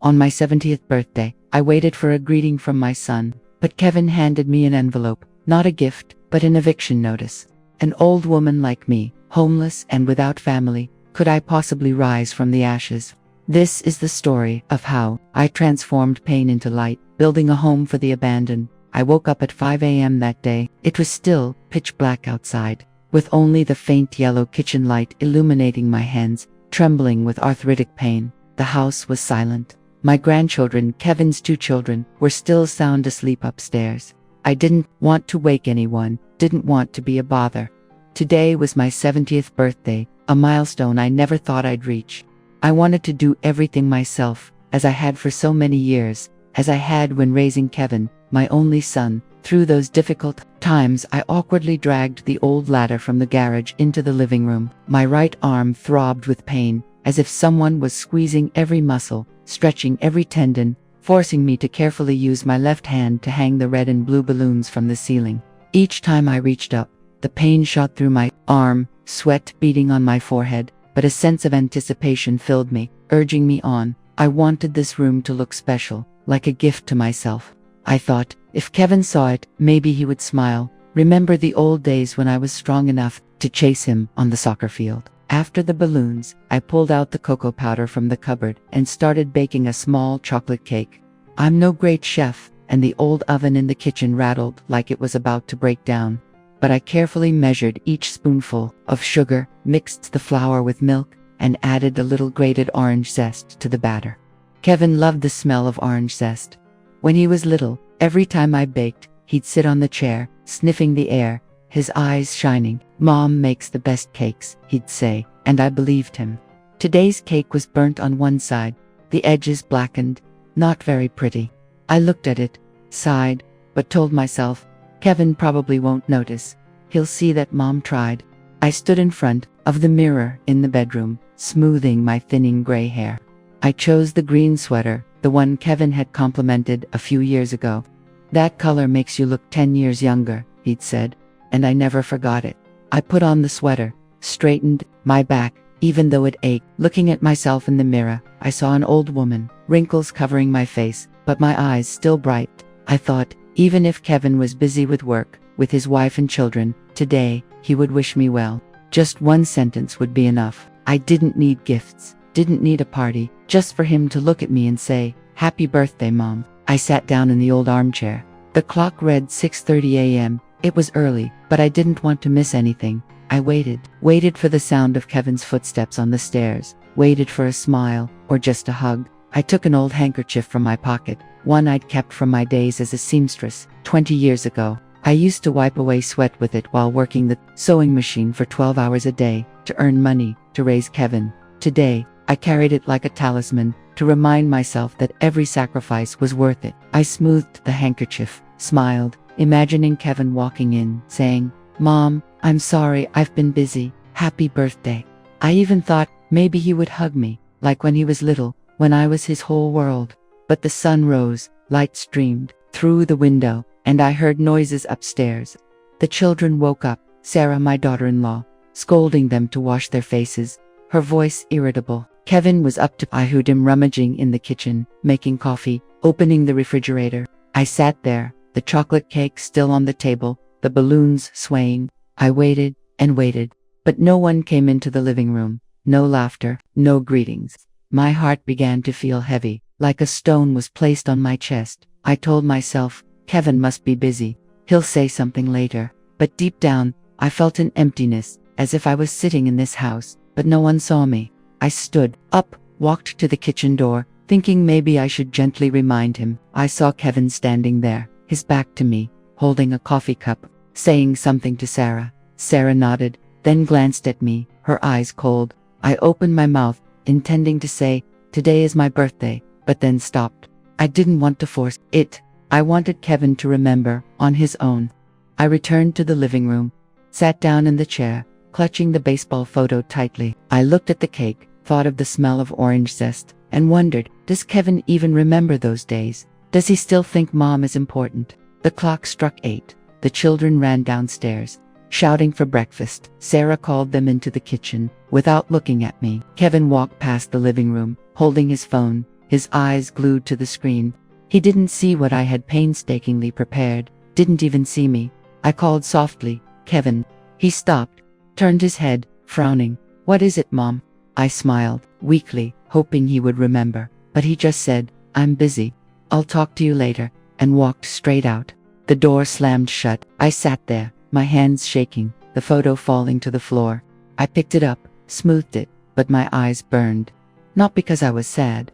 On my 70th birthday, I waited for a greeting from my son, but Kevin handed me an envelope, not a gift, but an eviction notice. An old woman like me, homeless and without family, could I possibly rise from the ashes? This is the story of how I transformed pain into light, building a home for the abandoned. I woke up at 5 a.m. that day. It was still pitch black outside, with only the faint yellow kitchen light illuminating my hands, trembling with arthritic pain. The house was silent. My grandchildren, Kevin's 2 children, were still sound asleep upstairs. I didn't want to wake anyone, didn't want to be a bother. Today was my 70th birthday, a milestone I never thought I'd reach. I wanted to do everything myself, as I had for so many years, as I had when raising Kevin, my only son. Through those difficult times, I awkwardly dragged the old ladder from the garage into the living room. My right arm throbbed with pain, as if someone was squeezing every muscle, stretching every tendon, forcing me to carefully use my left hand to hang the red and blue balloons from the ceiling. Each time I reached up, the pain shot through my arm, sweat beading on my forehead, but a sense of anticipation filled me, urging me on. I wanted this room to look special, like a gift to myself. I thought, if Kevin saw it, maybe he would smile, remember the old days when I was strong enough to chase him on the soccer field. After the balloons, I pulled out the cocoa powder from the cupboard and started baking a small chocolate cake. I'm no great chef, and the old oven in the kitchen rattled like it was about to break down. But I carefully measured each spoonful of sugar, mixed the flour with milk, and added a little grated orange zest to the batter. Kevin loved the smell of orange zest. When he was little, every time I baked, he'd sit on the chair, sniffing the air, his eyes shining. "Mom makes the best cakes," he'd say, and I believed him. Today's cake was burnt on one side, the edges blackened, not very pretty. I looked at it, sighed, but told myself, Kevin probably won't notice. He'll see that Mom tried. I stood in front of the mirror in the bedroom, smoothing my thinning gray hair. I chose the green sweater, the one Kevin had complimented a few years ago. "That color makes you look 10 years younger," he'd said, and I never forgot it. I put on the sweater, straightened my back, even though it ached. Looking at myself in the mirror, I saw an old woman, wrinkles covering my face, but my eyes still bright. I thought, even if Kevin was busy with work, with his wife and children, today, he would wish me well. Just one sentence would be enough. I didn't need gifts, didn't need a party, just for him to look at me and say, "Happy birthday, Mom." I sat down in the old armchair. The clock read 6:30 a.m. It was early, but I didn't want to miss anything. I waited for the sound of Kevin's footsteps on the stairs, waited for a smile, or just a hug. I took an old handkerchief from my pocket, one I'd kept from my days as a seamstress, 20 years ago. I used to wipe away sweat with it while working the sewing machine for 12 hours a day, to earn money, to raise Kevin. Today, I carried it like a talisman, to remind myself that every sacrifice was worth it. I smoothed the handkerchief, smiled, imagining Kevin walking in, saying, "Mom, I'm sorry I've been busy. Happy birthday." I even thought maybe he would hug me, like when he was little, when I was his whole world. But the sun rose, light streamed through the window, and I heard noises upstairs. The children woke up, Sarah, my daughter-in-law, scolding them to wash their faces, her voice irritable. Kevin was up to. I heard him rummaging in the kitchen, making coffee, opening the refrigerator. I sat there, the chocolate cake still on the table, the balloons swaying. I waited and waited, but no one came into the living room. No laughter, no greetings. My heart began to feel heavy, like a stone was placed on my chest. I told myself, Kevin must be busy. He'll say something later. But deep down, I felt an emptiness, as if I was sitting in this house, but no one saw me. I stood up, walked to the kitchen door, thinking maybe I should gently remind him. I saw Kevin standing there, his back to me, holding a coffee cup, saying something to Sarah. Sarah nodded, then glanced at me, her eyes cold. I opened my mouth, intending to say, "Today is my birthday," but then stopped. I didn't want to force it. I wanted Kevin to remember, on his own. I returned to the living room, sat down in the chair, clutching the baseball photo tightly. I looked at the cake, thought of the smell of orange zest, and wondered, does Kevin even remember those days? Does he still think Mom is important? The clock struck 8. The children ran downstairs, shouting for breakfast. Sarah called them into the kitchen, without looking at me. Kevin walked past the living room, holding his phone, his eyes glued to the screen. He didn't see what I had painstakingly prepared, didn't even see me. I called softly, "Kevin." He stopped, turned his head, frowning. "What is it, Mom?" I smiled, weakly, hoping he would remember, but he just said, "I'm busy. I'll talk to you later," and walked straight out. The door slammed shut. I sat there, my hands shaking, the photo falling to the floor. I picked it up, smoothed it, but my eyes burned. Not because I was sad,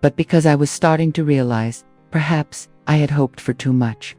but because I was starting to realize, perhaps, I had hoped for too much.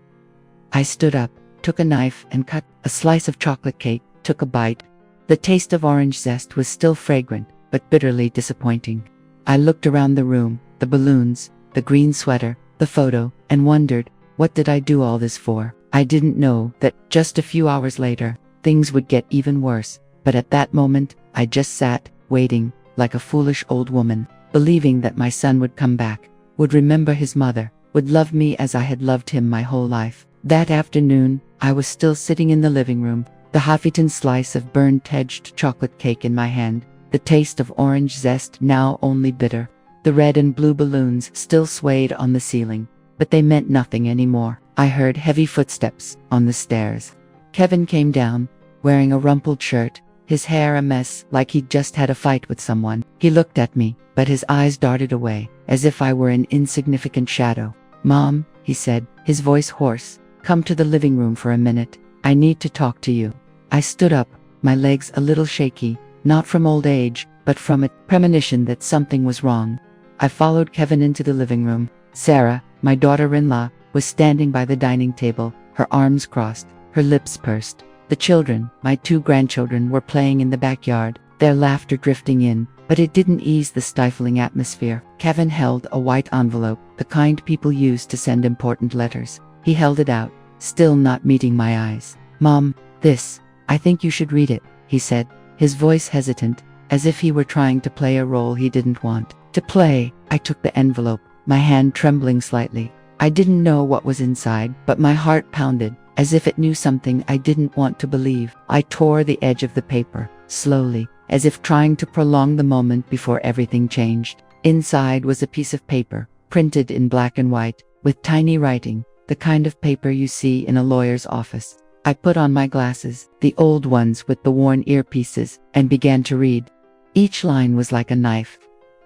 I stood up, took a knife and cut a slice of chocolate cake, took a bite. The taste of orange zest was still fragrant, but bitterly disappointing. I looked around the room, the balloons, the green sweater, the photo, and wondered, what did I do all this for? I didn't know that just a few hours later, things would get even worse, but at that moment, I just sat, waiting, like a foolish old woman, believing that my son would come back, would remember his mother, would love me as I had loved him my whole life. That afternoon, I was still sitting in the living room, the half-eaten slice of burnt-edged chocolate cake in my hand, the taste of orange zest now only bitter. The red and blue balloons still swayed on the ceiling, but they meant nothing anymore. I heard heavy footsteps on the stairs. Kevin came down, wearing a rumpled shirt, his hair a mess like he'd just had a fight with someone. He looked at me, but his eyes darted away, as if I were an insignificant shadow. "Mom," he said, his voice hoarse, "come to the living room for a minute. I need to talk to you." I stood up, my legs a little shaky, not from old age, but from a premonition that something was wrong. I followed Kevin into the living room. Sarah, my daughter-in-law, was standing by the dining table, her arms crossed, her lips pursed. The children, my 2 grandchildren, were playing in the backyard, their laughter drifting in, but it didn't ease the stifling atmosphere. Kevin held a white envelope, the kind people use to send important letters. He held it out, still not meeting my eyes. "Mom, this. I think you should read it," he said, his voice hesitant, as if he were trying to play a role he didn't want to play. I took the envelope, my hand trembling slightly. I didn't know what was inside, but my heart pounded, as if it knew something I didn't want to believe. I tore the edge of the paper, slowly, as if trying to prolong the moment before everything changed. Inside was a piece of paper, printed in black and white, with tiny writing, the kind of paper you see in a lawyer's office. I put on my glasses, the old ones with the worn earpieces, and began to read. Each line was like a knife.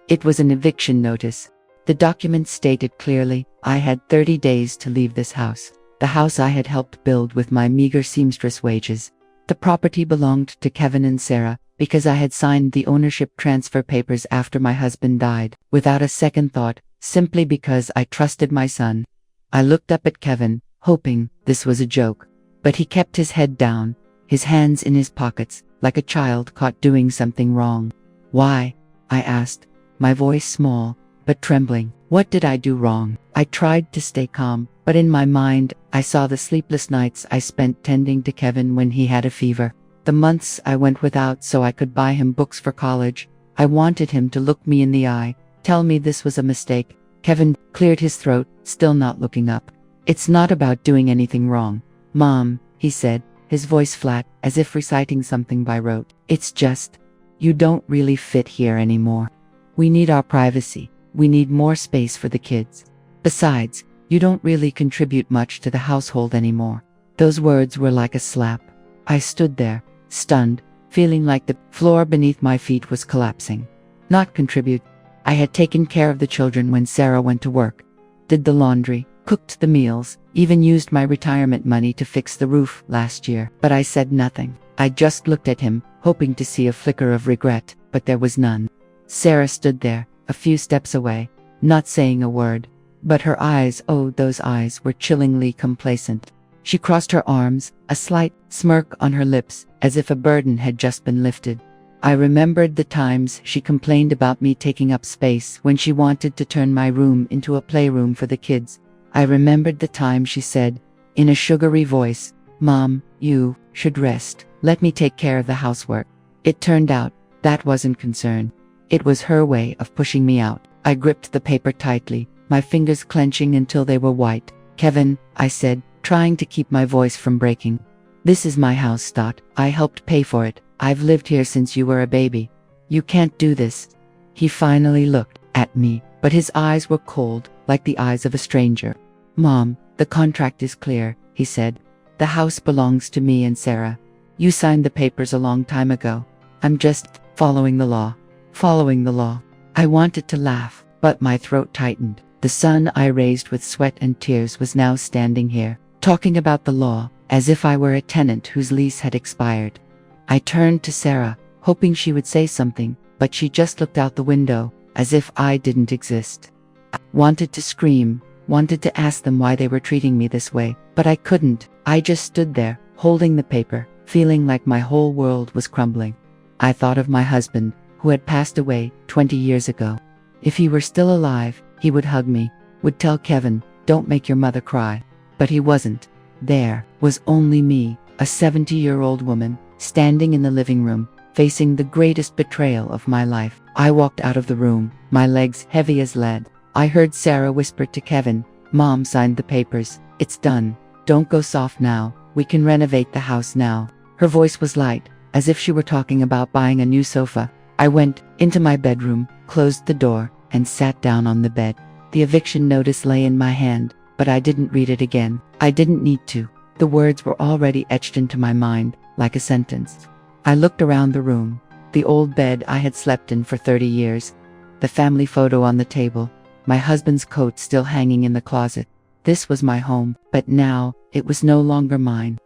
It was an eviction notice. The document stated clearly, I had 30 days to leave this house, the house I had helped build with my meager seamstress wages. The property belonged to Kevin and Sarah, because I had signed the ownership transfer papers after my husband died, without a second thought, simply because I trusted my son. I looked up at Kevin, hoping this was a joke, but he kept his head down, his hands in his pockets, like a child caught doing something wrong. "Why?" I asked, my voice small, but trembling. What did I do wrong? I tried to stay calm, but in my mind, I saw the sleepless nights I spent tending to Kevin when he had a fever, the months I went without so I could buy him books for college. I wanted him to look me in the eye, tell me this was a mistake. Kevin cleared his throat, still not looking up. "It's not about doing anything wrong, Mom," he said, his voice flat, as if reciting something by rote. "It's just, you don't really fit here anymore. We need our privacy. We need more space for the kids. Besides, you don't really contribute much to the household anymore." Those words were like a slap. I stood there, stunned, feeling like the floor beneath my feet was collapsing. Not contribute. I had taken care of the children when Sarah went to work, did the laundry, cooked the meals, even used my retirement money to fix the roof last year. But I said nothing. I just looked at him, hoping to see a flicker of regret, but there was none. Sarah stood there, a few steps away, not saying a word, but her eyes, oh, those eyes were chillingly complacent. She crossed her arms, a slight smirk on her lips, as if a burden had just been lifted. I remembered the times she complained about me taking up space when she wanted to turn my room into a playroom for the kids. I remembered the time she said, in a sugary voice, "Mom, you should rest. Let me take care of the housework." It turned out, that wasn't concern. It was her way of pushing me out. I gripped the paper tightly, my fingers clenching until they were white. "Kevin," I said, trying to keep my voice from breaking. "This is my house, Stott. I helped pay for it. I've lived here since you were a baby. You can't do this." He finally looked, at me, but his eyes were cold, like the eyes of a stranger. "Mom, the contract is clear," he said. "The house belongs to me and Sarah. You signed the papers a long time ago. I'm just following the law. Following the law." I wanted to laugh, but my throat tightened. The son I raised with sweat and tears was now standing here, talking about the law, as if I were a tenant whose lease had expired. I turned to Sarah, hoping she would say something, but she just looked out the window, as if I didn't exist. I wanted to scream, wanted to ask them why they were treating me this way, but I couldn't. I just stood there, holding the paper, feeling like my whole world was crumbling. I thought of my husband, who had passed away 20 years ago. If he were still alive, he would hug me, would tell Kevin, "Don't make your mother cry." But he wasn't. There was only me, a 70-year-old woman, standing in the living room, facing the greatest betrayal of my life. I walked out of the room, my legs heavy as lead. I heard Sarah whisper to Kevin, "Mom signed the papers. It's done. Don't go soft now. We can renovate the house now." Her voice was light, as if she were talking about buying a new sofa. I went into my bedroom, closed the door, and sat down on the bed. The eviction notice lay in my hand, but I didn't read it again. I didn't need to. The words were already etched into my mind, like a sentence. I looked around the room, the old bed I had slept in for 30 years, the family photo on the table, my husband's coat still hanging in the closet. This was my home, but now, it was no longer mine.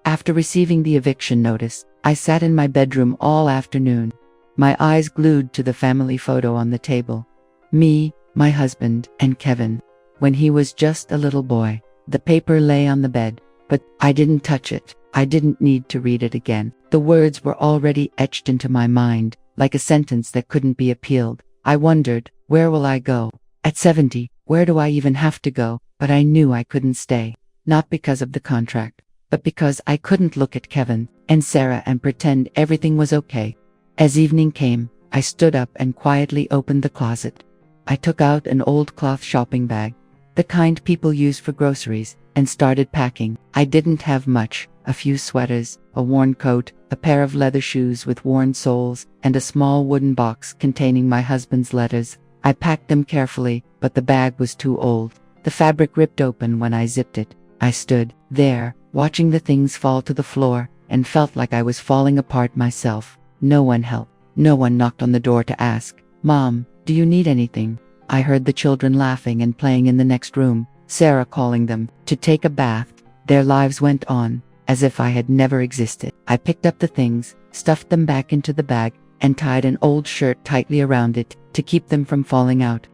After receiving the eviction notice, I sat in my bedroom all afternoon, my eyes glued to the family photo on the table. Me, my husband, and Kevin. When he was just a little boy. The paper lay on the bed, but I didn't touch it. I didn't need to read it again. The words were already etched into my mind, like a sentence that couldn't be appealed. I wondered, where will I go? At 70, where do I even have to go? But I knew I couldn't stay. Not because of the contract, but because I couldn't look at Kevin and Sarah and pretend everything was okay. As evening came, I stood up and quietly opened the closet. I took out an old cloth shopping bag, the kind people use for groceries, and started packing. I didn't have much, a few sweaters, a worn coat, a pair of leather shoes with worn soles, and a small wooden box containing my husband's letters. I packed them carefully, but the bag was too old. The fabric ripped open when I zipped it. I stood there, watching the things fall to the floor, and felt like I was falling apart myself. No one helped. No one knocked on the door to ask, "Mom, do you need anything?" I heard the children laughing and playing in the next room, Sarah calling them to take a bath. Their lives went on, as if I had never existed. I picked up the things, stuffed them back into the bag, and tied an old shirt tightly around it to keep them from falling out.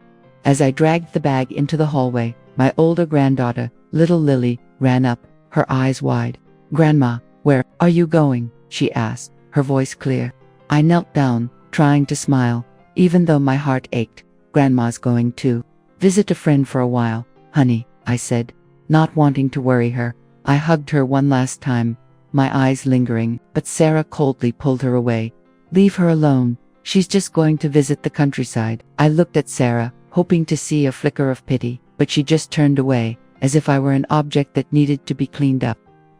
As I dragged the bag into the hallway, my older granddaughter, little Lily, ran up, her eyes wide. "Grandma, where are you going?" she asked, her voice clear. I knelt down, trying to smile, even though my heart ached. "Grandma's going to visit a friend for a while, honey," I said, not wanting to worry her. I hugged her one last time, my eyes lingering, but Sarah coldly pulled her away. "Leave her alone. She's just going to visit the countryside." I looked at Sarah, hoping to see a flicker of pity, but she just turned away, as if I were an object that needed to be cleaned up.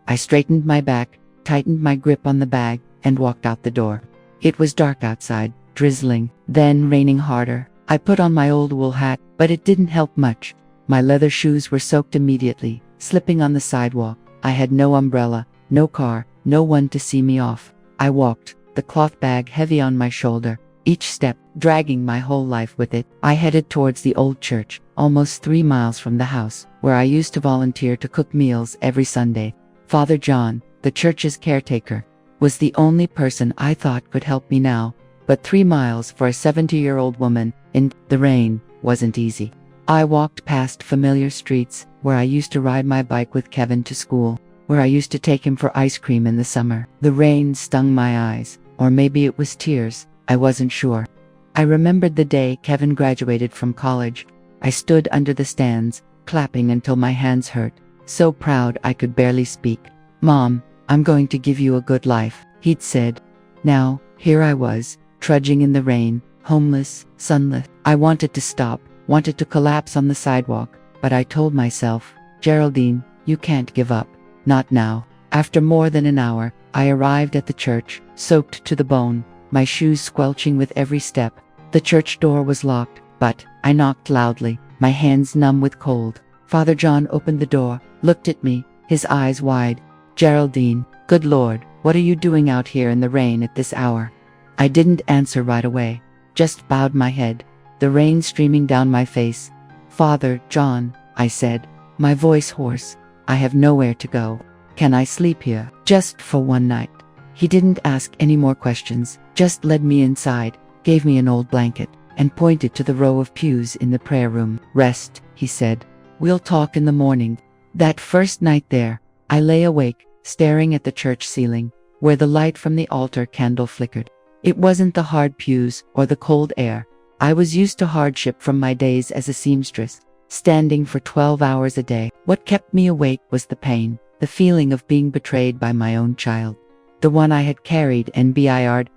I straightened my back, tightened my grip on the bag, and walked out the door. It was dark outside, drizzling, then raining harder. I put on my old wool hat, but it didn't help much. My leather shoes were soaked immediately, slipping on the sidewalk. I had no umbrella, no car, no one to see me off. I walked, the cloth bag heavy on my shoulder, each step dragging my whole life with it. I headed towards the old church, almost 3 miles from the house, where I used to volunteer to cook meals every Sunday. Father John, the church's caretaker, was the only person I thought could help me now, but 3 miles for a 70-year-old woman, in the rain, wasn't easy. I walked past familiar streets, where I used to ride my bike with Kevin to school, where I used to take him for ice cream in the summer. The rain stung my eyes, or maybe it was tears, I wasn't sure. I remembered the day Kevin graduated from college. I stood under the stands, clapping until my hands hurt, so proud I could barely speak. "Mom, I'm going to give you a good life," he'd said. Now, here I was, trudging in the rain, homeless, sunless. I wanted to stop, wanted to collapse on the sidewalk, but I told myself, "Geraldine, you can't give up. Not now." After more than an hour, I arrived at the church, soaked to the bone, my shoes squelching with every step. The church door was locked, but I knocked loudly, my hands numb with cold. Father John opened the door, looked at me, his eyes wide. "Geraldine, good Lord, what are you doing out here in the rain at this hour?" I didn't answer right away, just bowed my head, the rain streaming down my face. "Father John," I said, my voice hoarse, "I have nowhere to go. Can I sleep here, just for one night?" He didn't ask any more questions, just led me inside, gave me an old blanket, and pointed to the row of pews in the prayer room. "Rest," he said. "We'll talk in the morning." That first night there, I lay awake, staring at the church ceiling, where the light from the altar candle flickered. It wasn't the hard pews or the cold air. I was used to hardship from my days as a seamstress, standing for 12 hours a day. What kept me awake was the pain, the feeling of being betrayed by my own child. The one I had carried and birthed.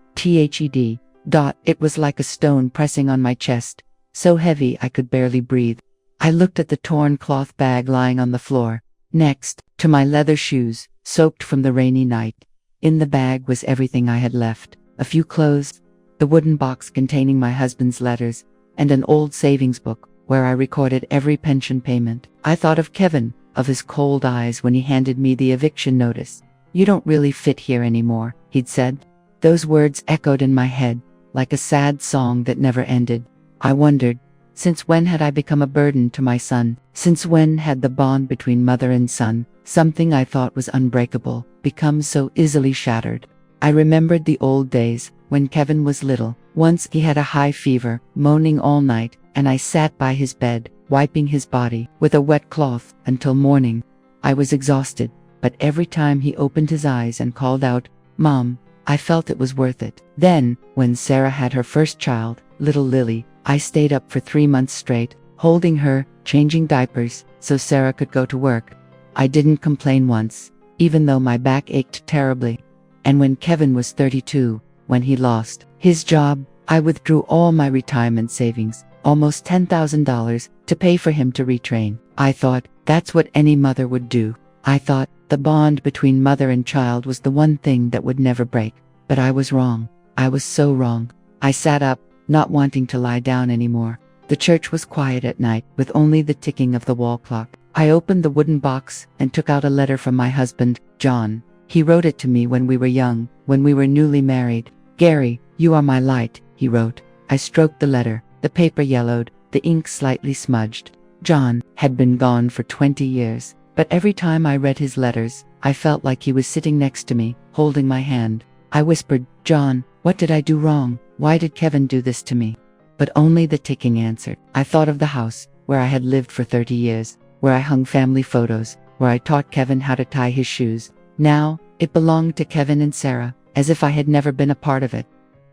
It was like a stone pressing on my chest, so heavy I could barely breathe. I looked at the torn cloth bag lying on the floor, next to my leather shoes, soaked from the rainy night. In the bag was everything I had left, a few clothes, the wooden box containing my husband's letters, and an old savings book where I recorded every pension payment. I thought of Kevin, of his cold eyes when he handed me the eviction notice. "You don't really fit here anymore," he'd said. Those words echoed in my head, like a sad song that never ended. I wondered, since when had I become a burden to my son? Since when had the bond between mother and son, something I thought was unbreakable, become so easily shattered? I remembered the old days, when Kevin was little. Once he had a high fever, moaning all night, and I sat by his bed, wiping his body with a wet cloth until morning. I was exhausted, but every time he opened his eyes and called out, "Mom," I felt it was worth it. Then, when Sarah had her first child, little Lily, I stayed up for 3 months straight, holding her, changing diapers, so Sarah could go to work. I didn't complain once, even though my back ached terribly. And when Kevin was 32, when he lost his job, I withdrew all my retirement savings, almost $10,000, to pay for him to retrain. I thought, that's what any mother would do. I thought, the bond between mother and child was the one thing that would never break. But I was wrong. I was so wrong. I sat up, not wanting to lie down anymore. The church was quiet at night, with only the ticking of the wall clock. I opened the wooden box and took out a letter from my husband, John. He wrote it to me when we were young, when we were newly married. "Gary, you are my light," he wrote. I stroked the letter. The paper yellowed, the ink slightly smudged. John had been gone for 20 years, but every time I read his letters, I felt like he was sitting next to me, holding my hand. I whispered, "John, what did I do wrong? Why did Kevin do this to me?" But only the ticking answered. I thought of the house, where I had lived for 30 years, where I hung family photos, where I taught Kevin how to tie his shoes. Now, it belonged to Kevin and Sarah, as if I had never been a part of it.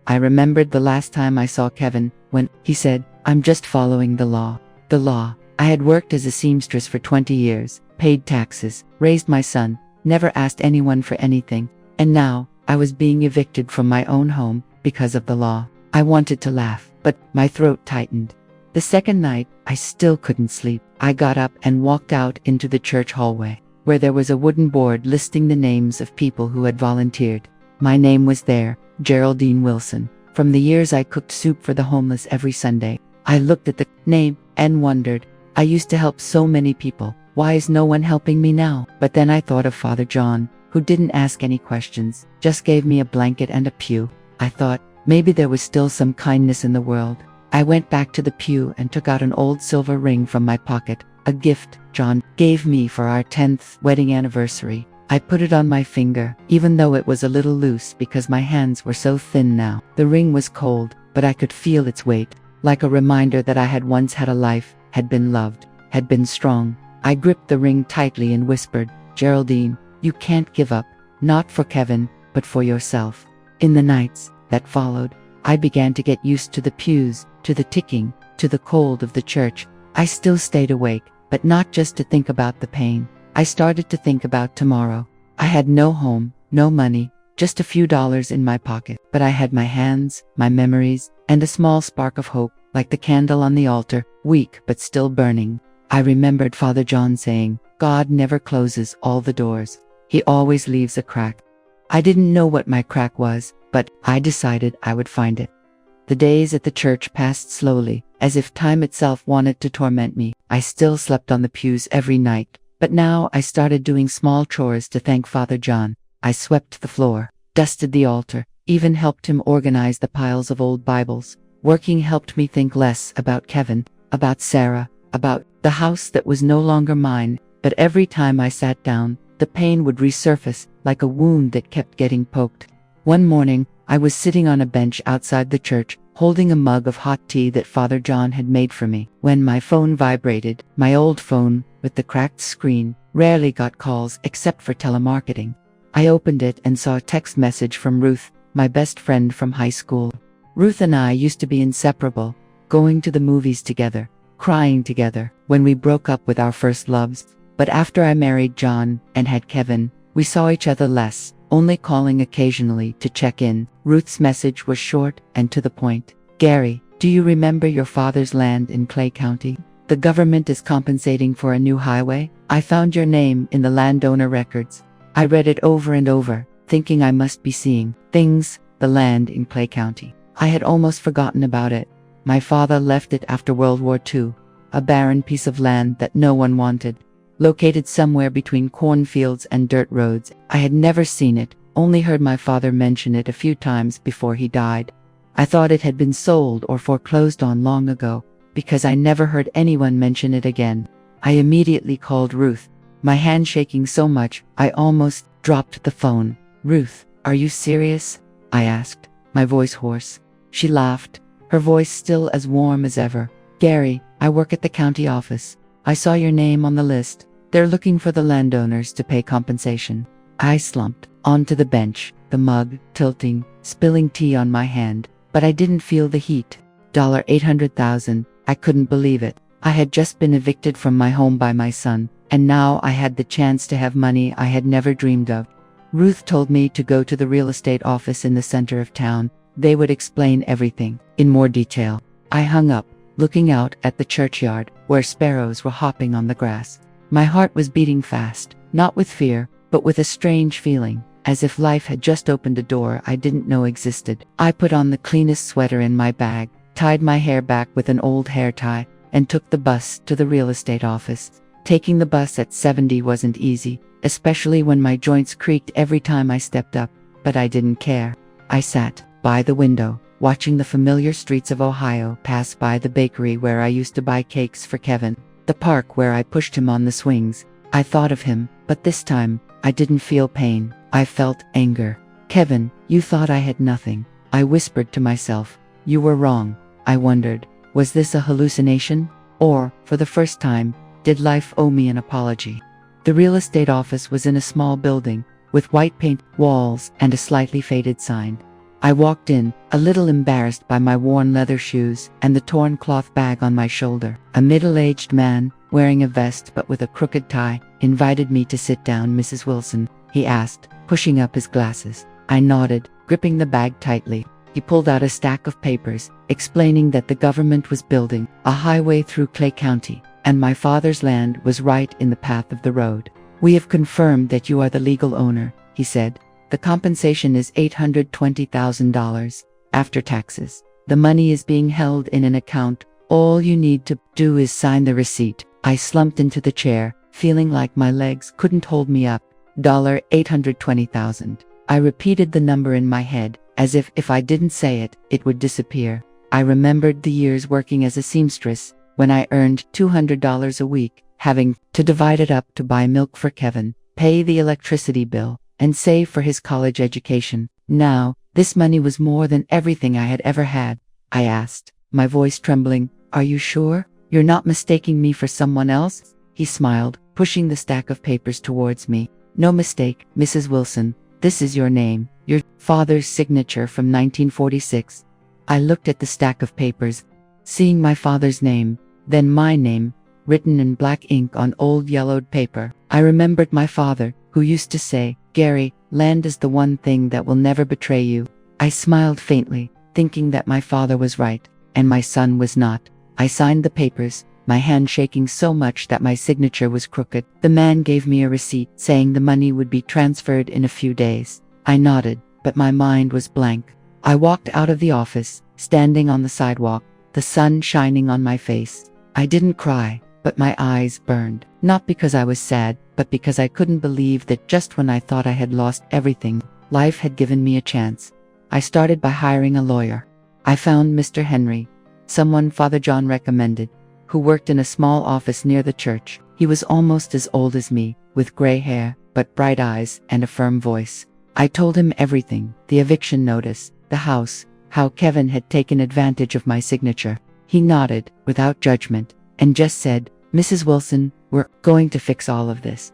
I remembered the last time I saw Kevin, when he said, "I'm just following the law." The law. I had worked as a seamstress for 20 years, paid taxes, raised my son, never asked anyone for anything, and now, I was being evicted from my own home because of the law. I wanted to laugh, but my throat tightened. The second night, I still couldn't sleep. I got up and walked out into the church hallway, where there was a wooden board listing the names of people who had volunteered. My name was there, Geraldine Wilson. From the years I cooked soup for the homeless every Sunday, I looked at the name and wondered, I used to help so many people. Why is no one helping me now? But then I thought of Father John, who didn't ask any questions, just gave me a blanket and a pew. I thought, maybe there was still some kindness in the world. I went back to the pew and took out an old silver ring from my pocket, a gift John gave me for our 10th wedding anniversary. I put it on my finger, even though it was a little loose because my hands were so thin now. The ring was cold, but I could feel its weight, like a reminder that I had once had a life, had been loved, had been strong. I gripped the ring tightly and whispered, "Geraldine, you can't give up, not for Kevin, but for yourself." In the nights that followed, I began to get used to the pews, to the ticking, to the cold of the church. I still stayed awake, but not just to think about the pain. I started to think about tomorrow. I had no home, no money, just a few dollars in my pocket. But I had my hands, my memories, and a small spark of hope, like the candle on the altar, weak but still burning. I remembered Father John saying, "God never closes all the doors. He always leaves a crack." I didn't know what my crack was, but I decided I would find it. The days at the church passed slowly, as if time itself wanted to torment me. I still slept on the pews every night, but now I started doing small chores to thank Father John. I swept the floor, dusted the altar, even helped him organize the piles of old Bibles. Working helped me think less about Kevin, about Sarah, about the house that was no longer mine, but every time I sat down, the pain would resurface like a wound that kept getting poked. One morning, I was sitting on a bench outside the church, holding a mug of hot tea that Father John had made for me, when my phone vibrated. My old phone, with the cracked screen, rarely got calls except for telemarketing. I opened it and saw a text message from Ruth, my best friend from high school. Ruth and I used to be inseparable, going to the movies together, crying together when we broke up with our first loves. But after I married John and had Kevin, we saw each other less, only calling occasionally to check in. Ruth's message was short and to the point. Gary, do you remember your father's land in Clay County? The government is compensating for a new highway. I found your name in the landowner records. I read it over and over, thinking I must be seeing things. The land in Clay County. I had almost forgotten about it. My father left it after World War II, a barren piece of land that no one wanted. Located somewhere between cornfields and dirt roads. I had never seen it, only heard my father mention it a few times before he died. I thought it had been sold or foreclosed on long ago, because I never heard anyone mention it again. I immediately called Ruth, my hand shaking so much I almost dropped the phone. Ruth, are you serious? I asked, my voice hoarse. She laughed, her voice still as warm as ever. Gary, I work at the county office. I saw your name on the list. They're looking for the landowners to pay compensation. I slumped onto the bench, the mug tilting, spilling tea on my hand, but I didn't feel the heat. $800,000, I couldn't believe it. I had just been evicted from my home by my son, and now I had the chance to have money I had never dreamed of. Ruth told me to go to the real estate office in the center of town. They would explain everything in more detail. I hung up, looking out at the churchyard, where sparrows were hopping on the grass. My heart was beating fast, not with fear, but with a strange feeling, as if life had just opened a door I didn't know existed. I put on the cleanest sweater in my bag, tied my hair back with an old hair tie, and took the bus to the real estate office. Taking the bus at 70 wasn't easy, especially when my joints creaked every time I stepped up, but I didn't care. I sat by the window, watching the familiar streets of Ohio pass by the bakery where I used to buy cakes for Kevin, the park where I pushed him on the swings. I thought of him, but this time, I didn't feel pain. I felt anger. Kevin, you thought I had nothing. I whispered to myself. You were wrong. I wondered, was this a hallucination? Or, for the first time, did life owe me an apology? The real estate office was in a small building, with white paint walls and a slightly faded sign. I walked in, a little embarrassed by my worn leather shoes and the torn cloth bag on my shoulder. A middle-aged man, wearing a vest but with a crooked tie, invited me to sit down. Mrs. Wilson, he asked, pushing up his glasses. I nodded, gripping the bag tightly. He pulled out a stack of papers, explaining that the government was building a highway through Clay County, and my father's land was right in the path of the road. We have confirmed that you are the legal owner, he said. The compensation is $820,000 after taxes. The money is being held in an account. All you need to do is sign the receipt. I slumped into the chair, feeling like my legs couldn't hold me up. $820,000. I repeated the number in my head, as if I didn't say it, it would disappear. I remembered the years working as a seamstress, when I earned $200 a week, having to divide it up to buy milk for Kevin, pay the electricity bill, and save for his college education. Now, this money was more than everything I had ever had. I asked, my voice trembling, are you sure? You're not mistaking me for someone else? He smiled, pushing the stack of papers towards me. No mistake, Mrs. Wilson. This is your name, your father's signature from 1946. I looked at the stack of papers, seeing my father's name, then my name, written in black ink on old yellowed paper. I remembered my father, who used to say, Gary, land is the one thing that will never betray you. I smiled faintly, thinking that my father was right, and my son was not. I signed the papers, my hand shaking so much that my signature was crooked. The man gave me a receipt saying the money would be transferred in a few days. I nodded, but my mind was blank. I walked out of the office, standing on the sidewalk, the sun shining on my face. I didn't cry, but my eyes burned. Not because I was sad, but because I couldn't believe that just when I thought I had lost everything, life had given me a chance. I started by hiring a lawyer. I found Mr. Henry, someone Father John recommended, who worked in a small office near the church. He was almost as old as me, with gray hair, but bright eyes and a firm voice. I told him everything, the eviction notice, the house, how Kevin had taken advantage of my signature. He nodded, without judgment, and just said, "Mrs. Wilson, we're going to fix all of this.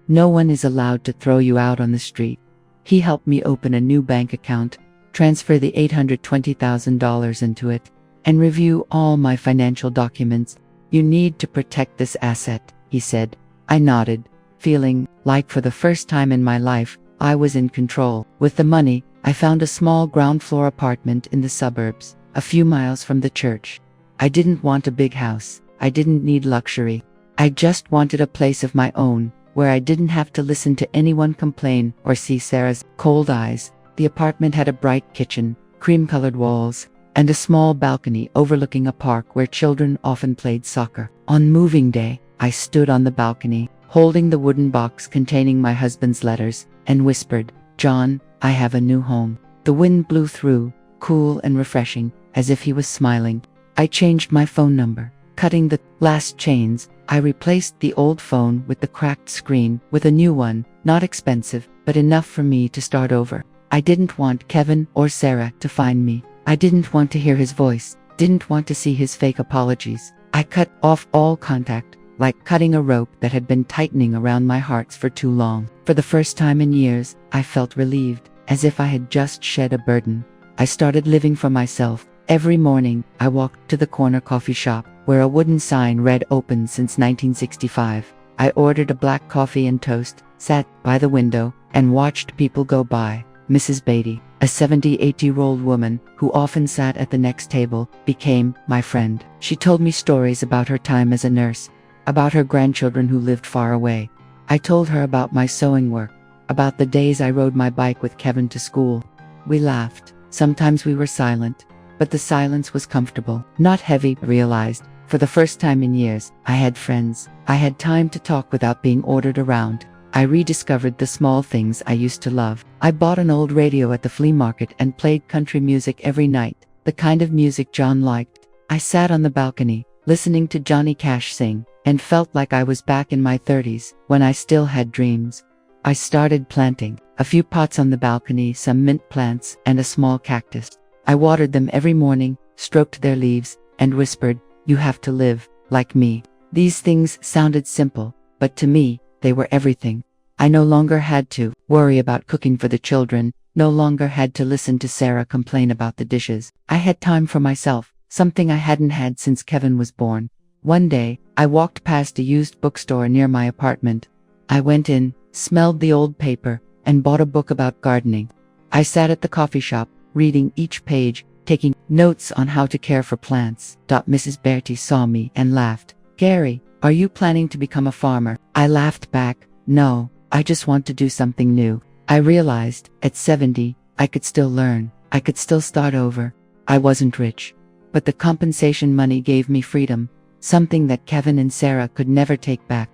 No one is allowed to throw you out on the street." He helped me open a new bank account, transfer the $820,000 into it, and review all my financial documents. "You need to protect this asset," he said. I nodded, feeling like for the first time in my life, I was in control. With the money, I found a small ground floor apartment in the suburbs, a few miles from the church. I didn't want a big house. I didn't need luxury. I just wanted a place of my own, where I didn't have to listen to anyone complain or see Sarah's cold eyes. The apartment had a bright kitchen, cream-colored walls, and a small balcony overlooking a park where children often played soccer. On moving day, I stood on the balcony, holding the wooden box containing my husband's letters, and whispered, "John, I have a new home." The wind blew through, cool and refreshing, as if he was smiling. I changed my phone number. Cutting the last chains, I replaced the old phone with the cracked screen with a new one, not expensive, but enough for me to start over. I didn't want Kevin or Sarah to find me. I didn't want to hear his voice, didn't want to see his fake apologies. I cut off all contact, like cutting a rope that had been tightening around my heart for too long. For the first time in years, I felt relieved, as if I had just shed a burden. I started living for myself. Every morning, I walked to the corner coffee shop, where a wooden sign read "Open since 1965. I ordered a black coffee and toast, sat by the window, and watched people go by. Mrs. Beatty, a 78-year-old woman who often sat at the next table, became my friend. She told me stories about her time as a nurse, about her grandchildren who lived far away. I told her about my sewing work, about the days I rode my bike with Kevin to school. We laughed. Sometimes we were silent, but the silence was comfortable, not heavy. I realized, for the first time in years, I had friends. I had time to talk without being ordered around. I rediscovered the small things I used to love. I bought an old radio at the flea market and played country music every night, the kind of music John liked. I sat on the balcony, listening to Johnny Cash sing, and felt like I was back in my 30s, when I still had dreams. I started planting a few pots on the balcony, some mint plants, and a small cactus. I watered them every morning, stroked their leaves, and whispered, "You have to live like me." These things sounded simple, but to me, they were everything. I no longer had to worry about cooking for the children, no longer had to listen to Sarah complain about the dishes. I had time for myself, something I hadn't had since Kevin was born. One day, I walked past a used bookstore near my apartment. I went in, smelled the old paper, and bought a book about gardening. I sat at the coffee shop, reading each page, taking notes on how to care for plants. Mrs. Bertie saw me and laughed. "Gary, are you planning to become a farmer?" I laughed back, "No, I just want to do something new." I realized, at 70, I could still learn. I could still start over. I wasn't rich, but the compensation money gave me freedom, something that Kevin and Sarah could never take back.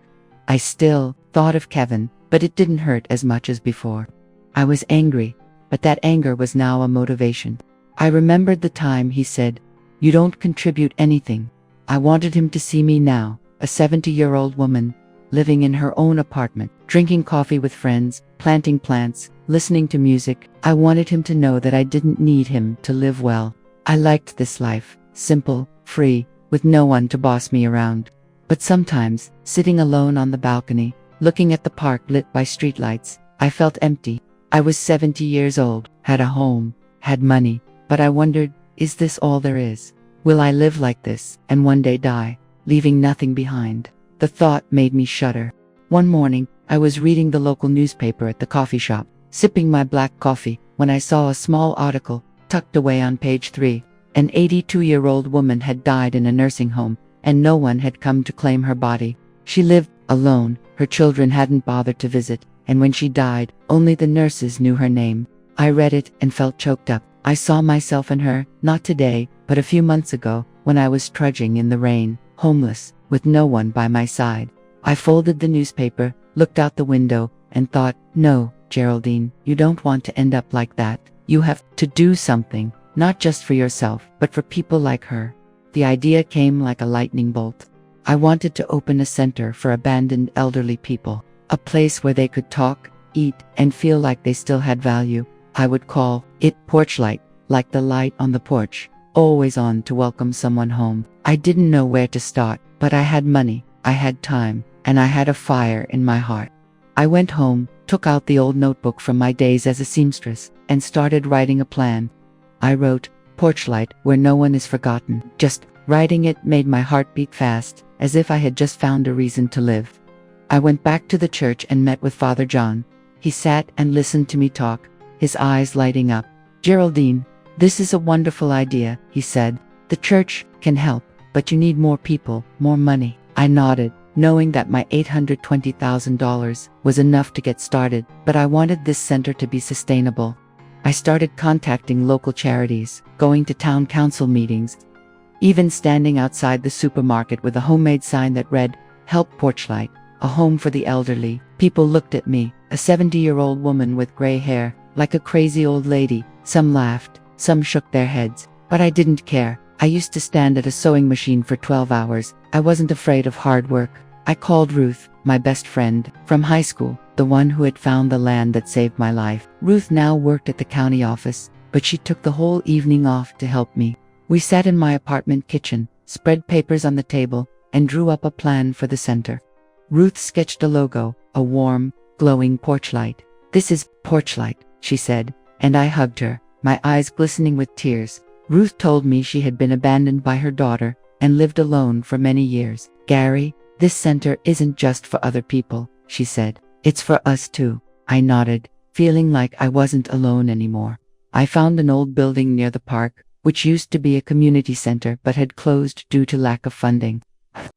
I still thought of Kevin, but it didn't hurt as much as before. I was angry, but that anger was now a motivation. I remembered the time he said, "You don't contribute anything." I wanted him to see me now, a 70-year-old woman, living in her own apartment, drinking coffee with friends, planting plants, listening to music. I wanted him to know that I didn't need him to live well. I liked this life, simple, free, with no one to boss me around. But sometimes, sitting alone on the balcony, looking at the park lit by streetlights, I felt empty. I was 70 years old, had a home, had money, but I wondered, is this all there is? Will I live like this, and one day die, leaving nothing behind? The thought made me shudder. One morning, I was reading the local newspaper at the coffee shop, sipping my black coffee, when I saw a small article, tucked away on page 3. An 82-year-old woman had died in a nursing home, and no one had come to claim her body. She lived alone, her children hadn't bothered to visit, and when she died, only the nurses knew her name. I read it and felt choked up. I saw myself in her, not today, but a few months ago, when I was trudging in the rain, homeless, with no one by my side. I folded the newspaper, looked out the window, and thought, no, Geraldine, you don't want to end up like that. You have to do something, not just for yourself, but for people like her. The idea came like a lightning bolt. I wanted to open a center for abandoned elderly people, a place where they could talk, eat, and feel like they still had value. I would call it Porch Light, like the light on the porch, always on to welcome someone home. I didn't know where to start, but I had money, I had time, and I had a fire in my heart. I went home, took out the old notebook from my days as a seamstress, and started writing a plan. I wrote, Porch Light, where no one is forgotten. Just writing it made my heart beat fast, as if I had just found a reason to live. I went back to the church and met with Father John. He sat and listened to me talk, his eyes lighting up. Geraldine, this is a wonderful idea, he said. The church can help, but you need more people, more money. I nodded, knowing that my $820,000 was enough to get started, but I wanted this center to be sustainable. I started contacting local charities, going to town council meetings, even standing outside the supermarket with a homemade sign that read, Help Porch Light, a home for the elderly. People looked at me, a 70-year-old woman with gray hair, like a crazy old lady. Some laughed, some shook their heads, but I didn't care. I used to stand at a sewing machine for 12 hours. I wasn't afraid of hard work. I called Ruth, my best friend, from high school, the one who had found the land that saved my life. Ruth now worked at the county office, but she took the whole evening off to help me. We sat in my apartment kitchen, spread papers on the table, and drew up a plan for the center. Ruth sketched a logo, a warm, glowing porch light. This is Porch Light, she said, and I hugged her, my eyes glistening with tears. Ruth told me she had been abandoned by her daughter and lived alone for many years. Gary, this center isn't just for other people, she said. It's for us too. I nodded, feeling like I wasn't alone anymore. I found an old building near the park, which used to be a community center but had closed due to lack of funding.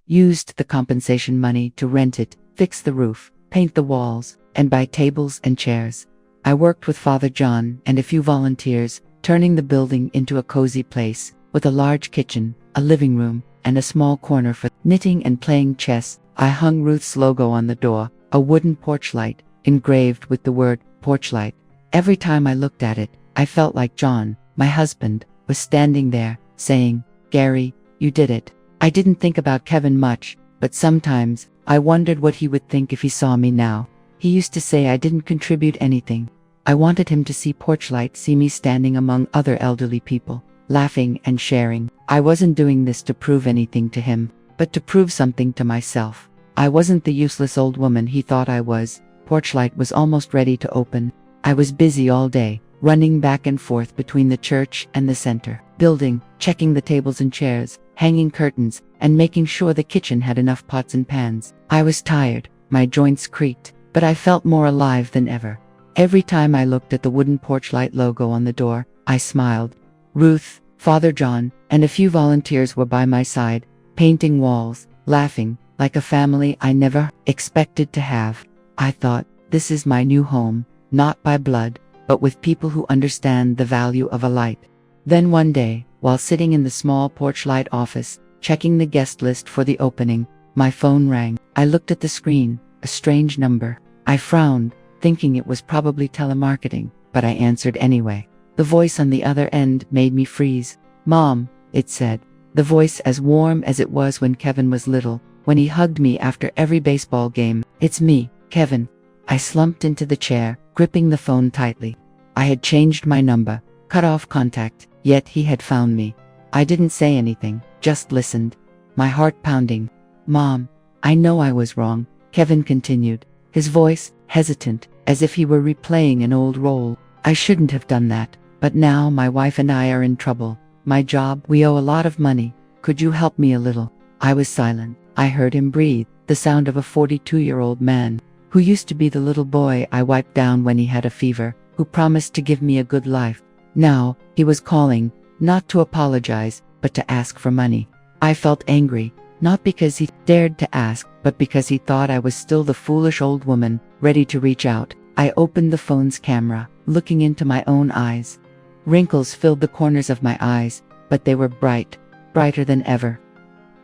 Used the compensation money to rent it, fix the roof, paint the walls, and buy tables and chairs. I worked with Father John and a few volunteers, turning the building into a cozy place, with a large kitchen, a living room, and a small corner for knitting and playing chess. I hung Ruth's logo on the door, a wooden porch light, engraved with the word Porch Light. Every time I looked at it, I felt like John, my husband, was standing there, saying, Gary, you did it. I didn't think about Kevin much, but sometimes, I wondered what he would think if he saw me now. He used to say I didn't contribute anything. I wanted him to see Porch Light, see me standing among other elderly people, laughing and sharing. I wasn't doing this to prove anything to him, but to prove something to myself. I wasn't the useless old woman he thought I was. Porch Light was almost ready to open. I was busy all day, running back and forth between the church and the center, building, checking the tables and chairs, hanging curtains, and making sure the kitchen had enough pots and pans. I was tired, my joints creaked, but I felt more alive than ever. Every time I looked at the wooden Porch Light logo on the door, I smiled. Ruth, Father John, and a few volunteers were by my side, painting walls, laughing, like a family I never expected to have. I thought, this is my new home, not by blood, but with people who understand the value of a light. Then one day, while sitting in the small Porch Light office, checking the guest list for the opening, my phone rang. I looked at the screen, a strange number. I frowned, thinking it was probably telemarketing, but I answered anyway. The voice on the other end made me freeze. Mom, it said, the voice as warm as it was when Kevin was little, when he hugged me after every baseball game. It's me, Kevin. I slumped into the chair, gripping the phone tightly. I had changed my number, cut off contact, yet he had found me. I didn't say anything, just listened, my heart pounding. Mom, I know I was wrong, Kevin continued, his voice hesitant, as if he were replaying an old role. I shouldn't have done that, but now my wife and I are in trouble. My job, we owe a lot of money. Could you help me a little? I was silent. I heard him breathe, the sound of a 42-year-old man, who used to be the little boy I wiped down when he had a fever, who promised to give me a good life. Now, he was calling, not to apologize, but to ask for money. I felt angry, not because he dared to ask, but because he thought I was still the foolish old woman, ready to reach out. I opened the phone's camera, looking into my own eyes. Wrinkles filled the corners of my eyes, but they were bright, brighter than ever.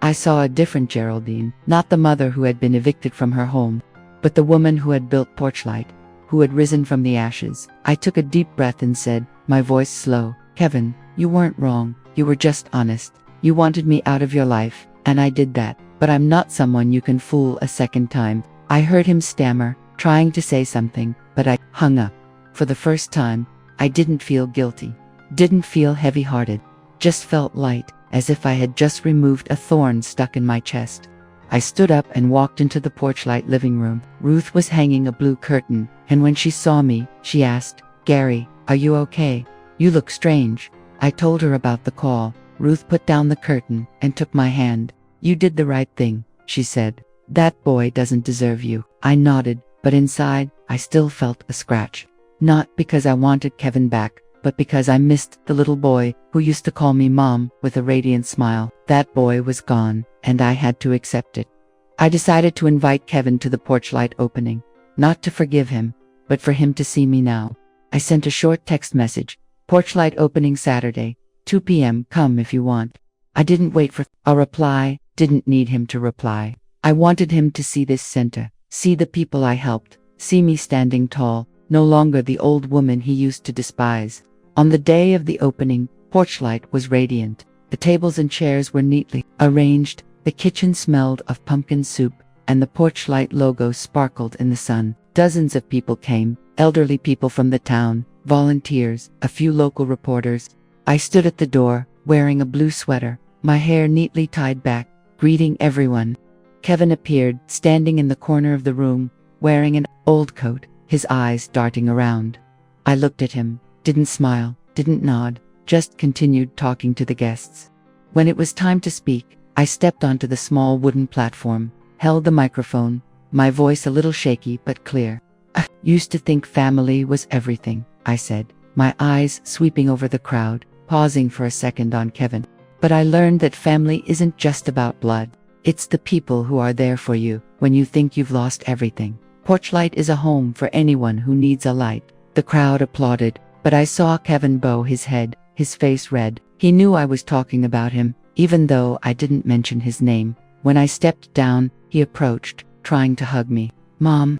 I saw a different Geraldine, not the mother who had been evicted from her home, but the woman who had built Porchlight, who had risen from the ashes. I took a deep breath and said, my voice slow, Kevin, you weren't wrong, you were just honest. You wanted me out of your life, and I did that, but I'm not someone you can fool a second time. I heard him stammer, trying to say something, but I hung up. For the first time, I didn't feel guilty, didn't feel heavy-hearted, just felt light, as if I had just removed a thorn stuck in my chest. I stood up and walked into the Porchlight living room. Ruth was hanging a blue curtain, and when she saw me, she asked, Gary, are you okay? You look strange. I told her about the call. Ruth put down the curtain and took my hand. You did the right thing, she said. That boy doesn't deserve you. I nodded, but inside, I still felt a scratch. Not because I wanted Kevin back, but because I missed the little boy who used to call me Mom with a radiant smile. That boy was gone, and I had to accept it. I decided to invite Kevin to the Porchlight opening, not to forgive him, but for him to see me now. I sent a short text message, Porchlight opening Saturday, 2 p.m. Come if you want. I didn't wait for a reply, didn't need him to reply. I wanted him to see this center, see the people I helped, see me standing tall, no longer the old woman he used to despise. On the day of the opening, Porchlight was radiant. The tables and chairs were neatly arranged, the kitchen smelled of pumpkin soup, and the Porchlight logo sparkled in the sun. Dozens of people came, elderly people from the town, volunteers, a few local reporters. I stood at the door, wearing a blue sweater, my hair neatly tied back, greeting everyone. Kevin appeared, standing in the corner of the room, wearing an old coat, his eyes darting around. I looked at him, didn't smile, didn't nod, just continued talking to the guests. When it was time to speak, I stepped onto the small wooden platform, held the microphone, my voice a little shaky but clear. I used to think family was everything, I said, my eyes sweeping over the crowd, pausing for a second on Kevin. But I learned that family isn't just about blood. It's the people who are there for you when you think you've lost everything. Porchlight is a home for anyone who needs a light. The crowd applauded, but I saw Kevin bow his head, his face red. He knew I was talking about him, even though I didn't mention his name. When I stepped down, he approached, trying to hug me. Mom,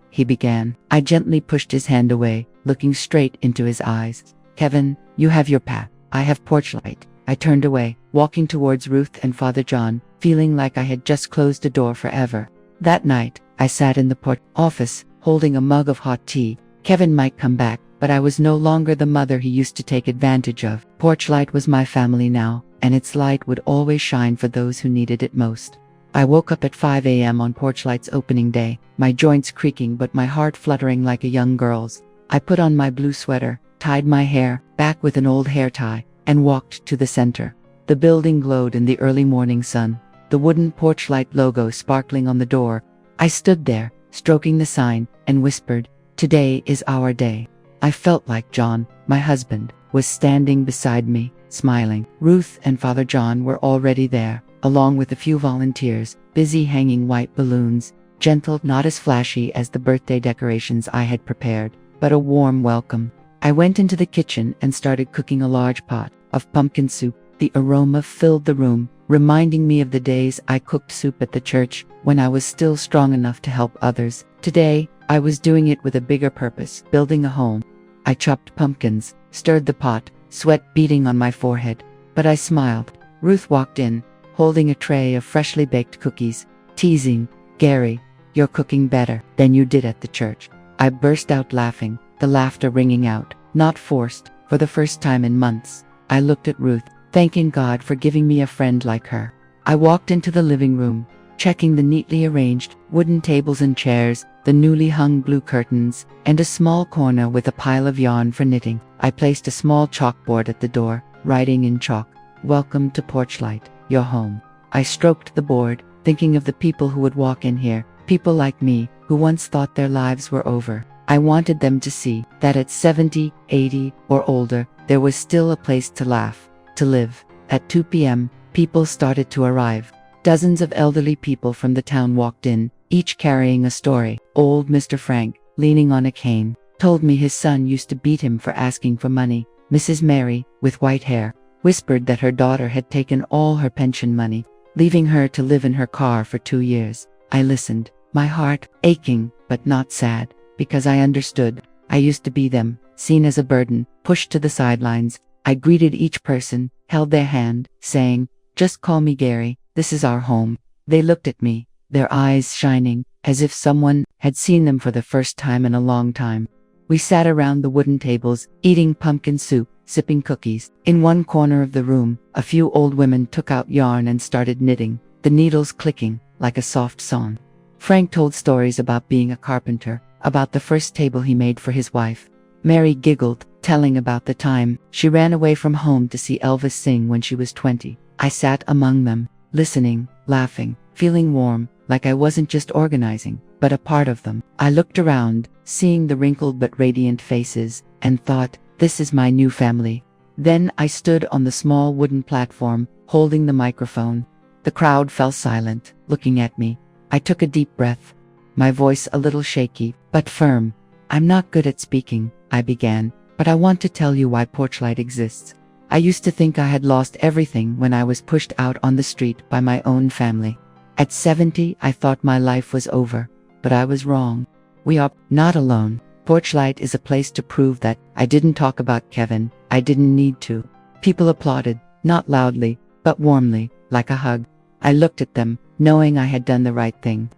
he began. I gently pushed his hand away, looking straight into his eyes. Kevin, you have your path. I have Porchlight. I turned away, walking towards Ruth and Father John, feeling like I had just closed a door forever. That night, I sat in the office, holding a mug of hot tea. Kevin might come back, but I was no longer the mother he used to take advantage of. Porchlight was my family now, and its light would always shine for those who needed it most. I woke up at 5 a.m. on Porchlight's opening day, my joints creaking but my heart fluttering like a young girl's. I put on my blue sweater, tied my hair back with an old hair tie, and walked to the center. The building glowed in the early morning sun, the wooden Porchlight logo sparkling on the door. I stood there, stroking the sign, and whispered, "Today is our day." I felt like John, my husband, was standing beside me, smiling. Ruth and Father John were already there, along with a few volunteers, busy hanging white balloons, gentle, not as flashy as the birthday decorations I had prepared, but a warm welcome. I went into the kitchen and started cooking a large pot of pumpkin soup. The aroma filled the room, reminding me of the days I cooked soup at the church when I was still strong enough to help others. Today, I was doing it with a bigger purpose, building a home. I chopped pumpkins, stirred the pot, sweat beading on my forehead, but I smiled. Ruth walked in, holding a tray of freshly baked cookies, teasing, "Gary, you're cooking better than you did at the church." I burst out laughing, the laughter ringing out, not forced, for the first time in months. I looked at Ruth, thanking God for giving me a friend like her. I walked into the living room, checking the neatly arranged wooden tables and chairs, the newly hung blue curtains, and a small corner with a pile of yarn for knitting. I placed a small chalkboard at the door, writing in chalk, "Welcome to Porchlight, your home." I stroked the board, thinking of the people who would walk in here, people like me, who once thought their lives were over. I wanted them to see that at 70, 80, or older, there was still a place to laugh, to live. At 2 p.m., people started to arrive. Dozens of elderly people from the town walked in, each carrying a story. Old Mr. Frank, leaning on a cane, told me his son used to beat him for asking for money. Mrs. Mary, with white hair, whispered that her daughter had taken all her pension money, leaving her to live in her car for 2 years. I listened, my heart aching but not sad, because I understood. I used to be them, seen as a burden, pushed to the sidelines. I greeted each person, held their hand, saying, "Just call me Gary, this is our home." They looked at me, their eyes shining, as if someone had seen them for the first time in a long time. We sat around the wooden tables, eating pumpkin soup, sipping cookies. In one corner of the room, a few old women took out yarn and started knitting, the needles clicking like a soft song. Frank told stories about being a carpenter, about the first table he made for his wife. Mary giggled, telling about the time she ran away from home to see Elvis sing when she was 20. I sat among them, listening, laughing, feeling warm, like I wasn't just organizing, but a part of them. I looked around, seeing the wrinkled but radiant faces, and thought, this is my new family. Then I stood on the small wooden platform, holding the microphone. The crowd fell silent, looking at me. I took a deep breath, my voice a little shaky, but firm. "I'm not good at speaking," I began, "but I want to tell you why Porchlight exists. I used to think I had lost everything when I was pushed out on the street by my own family. At 70, I thought my life was over, but I was wrong. We are not alone. Porchlight is a place to prove that." I didn't talk about Kevin. I didn't need to. People applauded, not loudly, but warmly, like a hug. I looked at them, knowing I had done the right thing.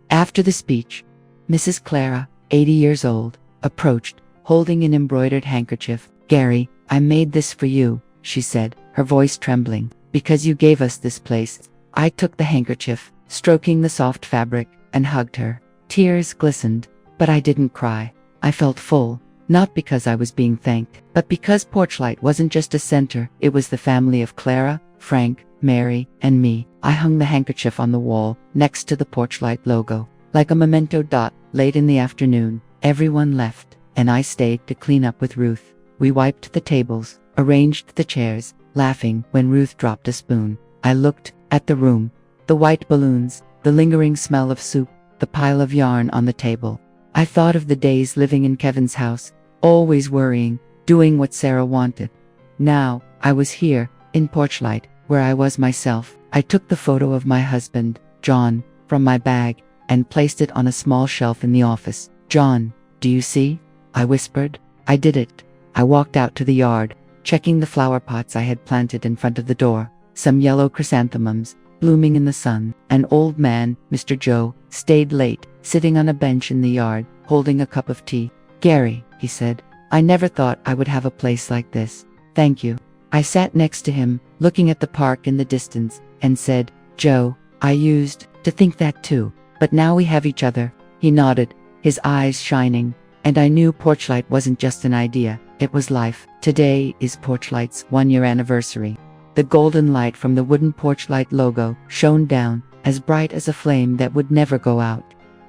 After the speech, Mrs. Clara, 80 years old, approached, holding an embroidered handkerchief. "Gary, I made this for you," she said, her voice trembling, "because you gave us this place." I took the handkerchief, stroking the soft fabric, and hugged her. Tears glistened, but I didn't cry. I felt full, not because I was being thanked, but because Porchlight wasn't just a center, it was the family of Clara, Frank, Mary, and me. I hung the handkerchief on the wall, next to the Porchlight logo. Like a memento. Late in the afternoon, everyone left, and I stayed to clean up with Ruth. We wiped the tables, arranged the chairs, laughing when Ruth dropped a spoon. I looked at the room, the white balloons, the lingering smell of soup, the pile of yarn on the table. I thought of the days living in Kevin's house, always worrying, doing what Sarah wanted. Now, I was here, in Porchlight, where I was myself. I took the photo of my husband, John, from my bag, and placed it on a small shelf in the office. "John, do you see?" I whispered. I did it. I walked out to the yard, checking the flower pots I had planted in front of the door. Some yellow chrysanthemums, blooming in the sun. An old man, Mr. Joe, stayed late, sitting on a bench in the yard, holding a cup of tea. "Gary," he said, "I never thought I would have a place like this. Thank you." I sat next to him, looking at the park in the distance, and said, "Joe, I used to think that too. But now we have each other." He nodded, his eyes shining, and I knew Porchlight wasn't just an idea, it was life. Today is Porchlight's 1-year anniversary. The golden light from the wooden Porchlight logo shone down, as bright as a flame that would never go out.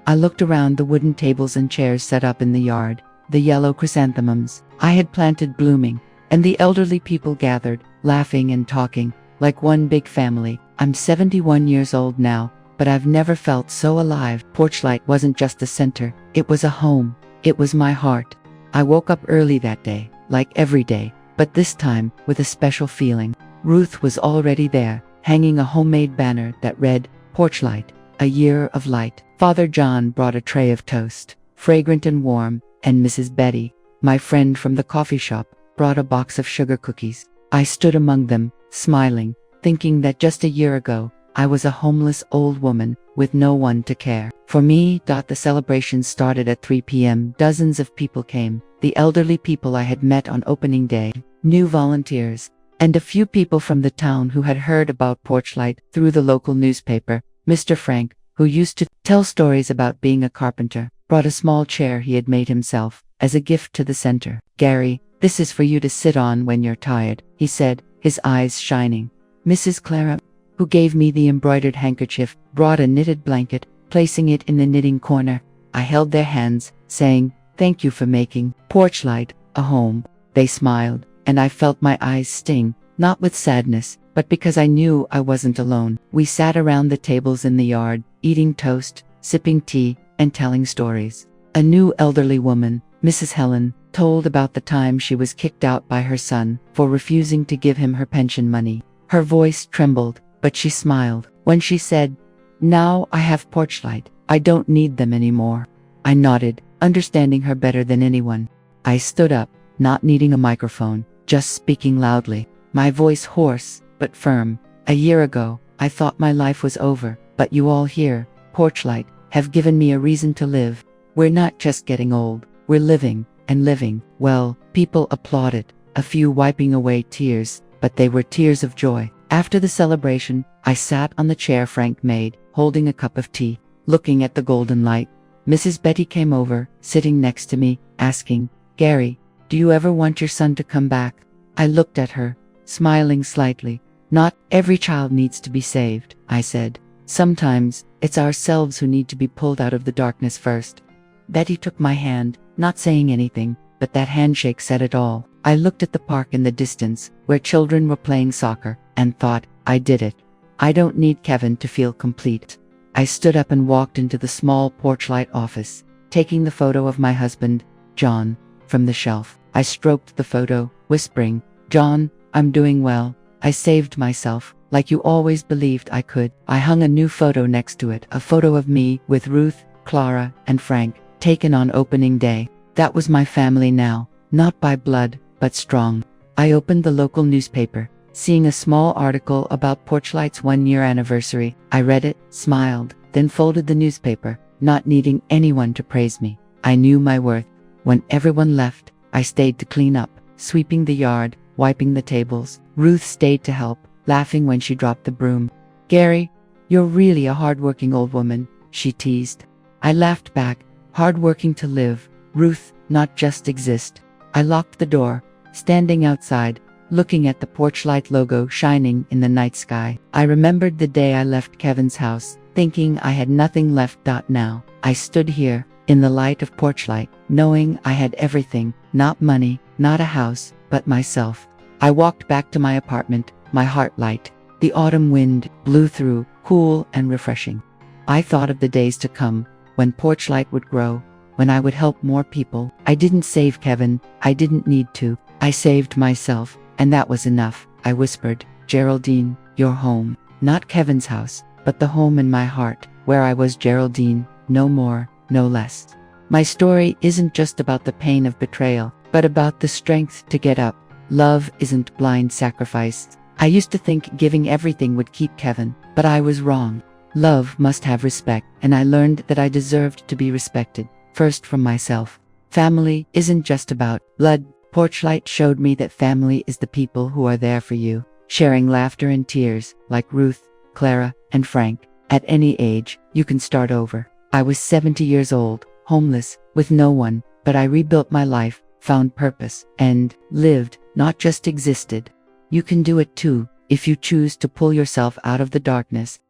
I looked around the wooden tables and chairs set up in the yard, the yellow chrysanthemums I had planted blooming, and the elderly people gathered, laughing and talking, like one big family. I'm 71 years old now, but I've never felt so alive. Porchlight wasn't just a center, it was a home. It was my heart. I woke up early that day, like every day, but this time, with a special feeling. Ruth was already there, hanging a homemade banner that read, "Porchlight, a year of light." Father John brought a tray of toast, fragrant and warm, and Mrs. Betty, my friend from the coffee shop, brought a box of sugar cookies. I stood among them, smiling, thinking that just a year ago, I was a homeless old woman with no one to care for me. The celebration started at 3 p.m. Dozens of people came, the elderly people I had met on opening day, new volunteers, and a few people from the town who had heard about Porchlight through the local newspaper. Mr. Frank, who used to tell stories about being a carpenter, brought a small chair he had made himself as a gift to the center. "Gary, this is for you to sit on when you're tired," he said, his eyes shining. Mrs. Clara, who gave me the embroidered handkerchief, brought a knitted blanket, placing it in the knitting corner. I held their hands, saying, "Thank you for making Porchlight a home." They smiled, and I felt my eyes sting, not with sadness, but because I knew I wasn't alone. We sat around the tables in the yard, eating toast, sipping tea, and telling stories. A new elderly woman, Mrs. Helen told about the time she was kicked out by her son for refusing to give him her pension money. Her voice trembled, but she smiled when she said, "Now I have porch light. I don't need them anymore." I nodded, understanding her better than anyone. I stood up, not needing a microphone, just speaking loudly, my voice hoarse but firm. "A year ago, I thought my life was over, but you all here, Porchlight, have given me a reason to live. We're not just getting old, we're living, and living." Well, people applauded, a few wiping away tears, but they were tears of joy. After the celebration, I sat on the chair Frank made, holding a cup of tea, looking at the golden light. Mrs. Betty came over, sitting next to me, asking, "Gary, do you ever want your son to come back?" I looked at her, smiling slightly. "Not every child needs to be saved," I said. "Sometimes, it's ourselves who need to be pulled out of the darkness first." Betty took my hand, not saying anything, but that handshake said it all. I looked at the park in the distance, where children were playing soccer, and thought, I did it. I don't need Kevin to feel complete. I stood up and walked into the small Porchlight office, taking the photo of my husband, John, from the shelf. I stroked the photo, whispering, "John, I'm doing well. I saved myself, like you always believed I could." I hung a new photo next to it, a photo of me with Ruth, Clara, and Frank, taken on opening day. That was my family now, not by blood, but strong. I opened the local newspaper, seeing a small article about Porchlight's 1-year anniversary. I read it, smiled, then folded the newspaper, not needing anyone to praise me. I knew my worth. When everyone left, I stayed to clean up, sweeping the yard, wiping the tables. Ruth stayed to help, laughing when she dropped the broom. "Gary, you're really a hard-working old woman," she teased. I laughed back, hard-working to live, Ruth, not just exist. I locked the door, standing outside, looking at the Porchlight logo shining in the night sky. I remembered the day I left Kevin's house, thinking I had nothing left. Now, I stood here, in the light of Porchlight, knowing I had everything, not money, not a house, but myself. I walked back to my apartment, my heart light. The autumn wind blew through, cool and refreshing. I thought of the days to come, when Porchlight would grow, when I would help more people. I didn't save Kevin, I didn't need to. I saved myself, and that was enough. I whispered, "Geraldine, you're home." Not Kevin's house, but the home in my heart, where I was Geraldine, no more, no less. My story isn't just about the pain of betrayal, but about the strength to get up. Love isn't blind sacrifice. I used to think giving everything would keep Kevin, but I was wrong. Love must have respect, and I learned that I deserved to be respected, first from myself. Family isn't just about blood. Porchlight showed me that family is the people who are there for you, sharing laughter and tears, like Ruth, Clara, and Frank. At any age, you can start over. I was 70 years old, homeless, with no one, but I rebuilt my life, found purpose, and lived, not just existed. You can do it too, if you choose to pull yourself out of the darkness